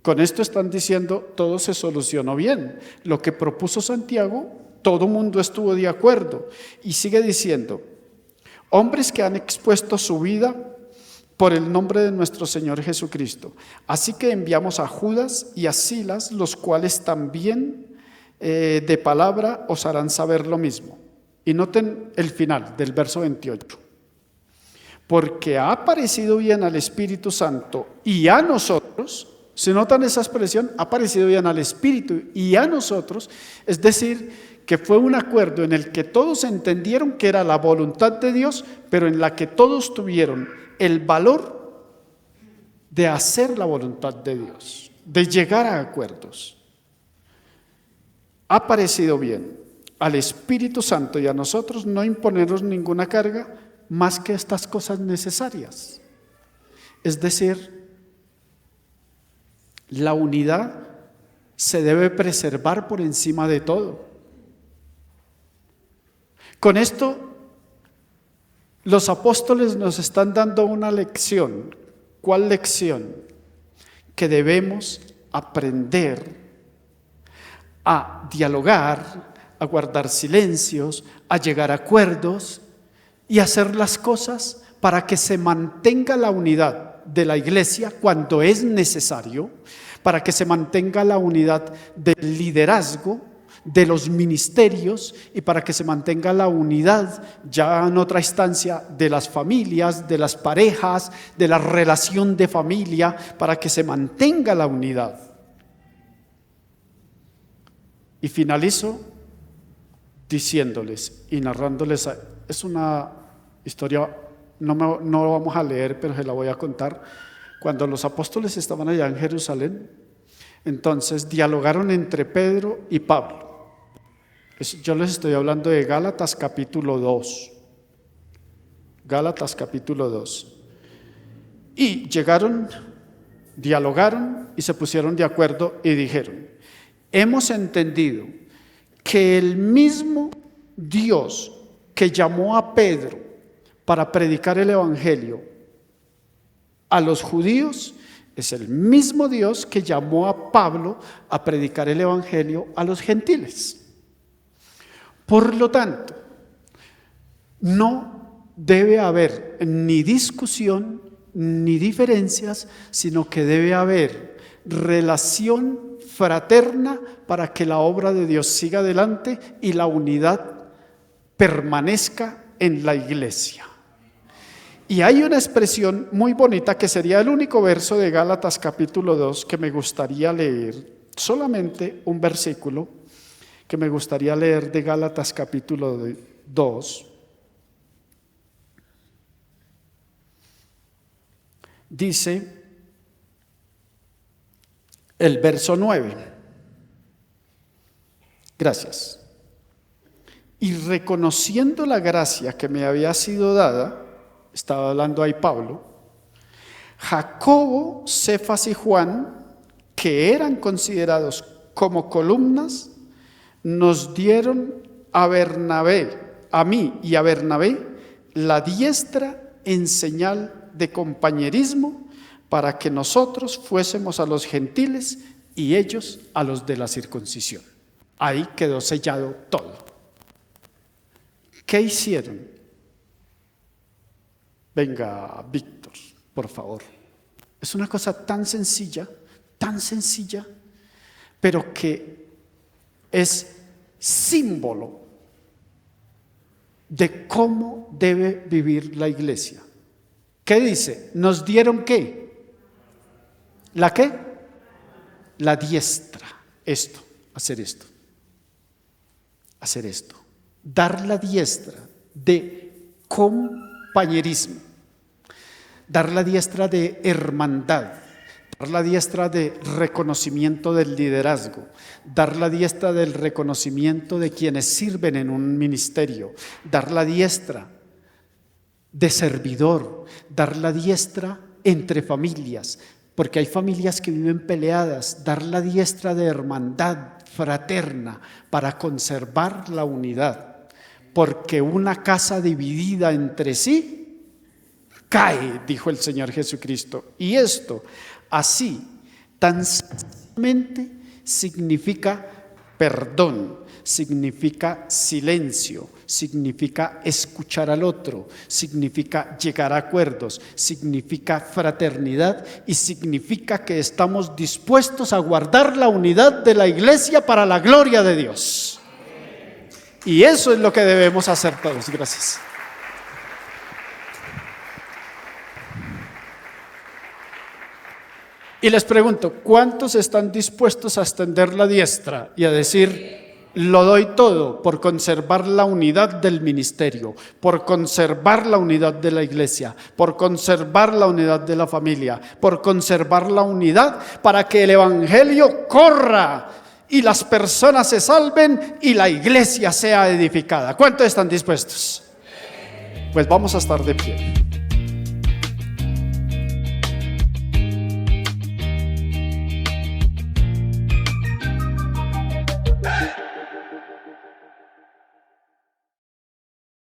Con esto están diciendo, todo se solucionó bien. Lo que propuso Santiago, todo mundo estuvo de acuerdo. Y sigue diciendo, hombres que han expuesto su vida por el nombre de nuestro Señor Jesucristo. Así que enviamos a Judas y a Silas, los cuales también de palabra os harán saber lo mismo. Y noten el final del verso 28. Porque ha parecido bien al Espíritu Santo y a nosotros, ¿se notan esa expresión? Ha parecido bien al Espíritu y a nosotros, es decir, que fue un acuerdo en el que todos entendieron que era la voluntad de Dios, pero en la que todos tuvieron el valor de hacer la voluntad de Dios, de llegar a acuerdos. Ha parecido bien al Espíritu Santo y a nosotros no imponernos ninguna carga más que estas cosas necesarias. Es decir, la unidad se debe preservar por encima de todo. Con esto, los apóstoles nos están dando una lección. ¿Cuál lección? Que debemos aprender a dialogar, a guardar silencios, a llegar a acuerdos y hacer las cosas para que se mantenga la unidad de la iglesia cuando es necesario, para que se mantenga la unidad del liderazgo, de los ministerios, y para que se mantenga la unidad ya en otra instancia de las familias, de las parejas, de la relación de familia, para que se mantenga la unidad. Y finalizo diciéndoles y narrándoles, es una historia, no lo vamos a leer, pero se la voy a contar. Cuando los apóstoles estaban allá en Jerusalén, entonces dialogaron entre Pedro y Pablo. Yo les estoy hablando de Gálatas capítulo 2. Gálatas capítulo 2. Y llegaron, dialogaron y se pusieron de acuerdo y dijeron: hemos entendido que el mismo Dios que llamó a Pedro para predicar el evangelio a los judíos es el mismo Dios que llamó a Pablo a predicar el evangelio a los gentiles. Por lo tanto, no debe haber ni discusión ni diferencias, sino que debe haber relación fraterna para que la obra de Dios siga adelante y la unidad permanezca en la iglesia. Y hay una expresión muy bonita que sería el único verso de Gálatas capítulo 2 que me gustaría leer, solamente un versículo que me gustaría leer de Gálatas capítulo 2. Dice el verso 9. Gracias. Y reconociendo la gracia que me había sido dada, estaba hablando ahí Pablo, Jacobo, Cefas y Juan, que eran considerados como columnas, nos dieron a Bernabé, a mí y a Bernabé, la diestra en señal de compañerismo para que nosotros fuésemos a los gentiles y ellos a los de la circuncisión. Ahí quedó sellado todo. ¿Qué hicieron? Venga, Víctor, por favor. Es una cosa tan sencilla, pero que es símbolo de cómo debe vivir la iglesia. ¿Qué dice? ¿Nos dieron qué? ¿La qué? La diestra. Esto, hacer esto. Hacer esto. Dar la diestra de compañerismo. Dar la diestra de hermandad. Dar la diestra de reconocimiento del liderazgo, dar la diestra del reconocimiento de quienes sirven en un ministerio, dar la diestra de servidor, dar la diestra entre familias, porque hay familias que viven peleadas, dar la diestra de hermandad fraterna para conservar la unidad, porque una casa dividida entre sí cae, dijo el Señor Jesucristo, y esto así, tan sencillamente, significa perdón, significa silencio, significa escuchar al otro, significa llegar a acuerdos, significa fraternidad y significa que estamos dispuestos a guardar la unidad de la iglesia para la gloria de Dios. Y eso es lo que debemos hacer todos. Gracias. Y les pregunto, ¿cuántos están dispuestos a extender la diestra y a decir, lo doy todo por conservar la unidad del ministerio, por conservar la unidad de la iglesia, por conservar la unidad de la familia, por conservar la unidad para que el evangelio corra y las personas se salven y la iglesia sea edificada? ¿Cuántos están dispuestos? Pues vamos a estar de pie.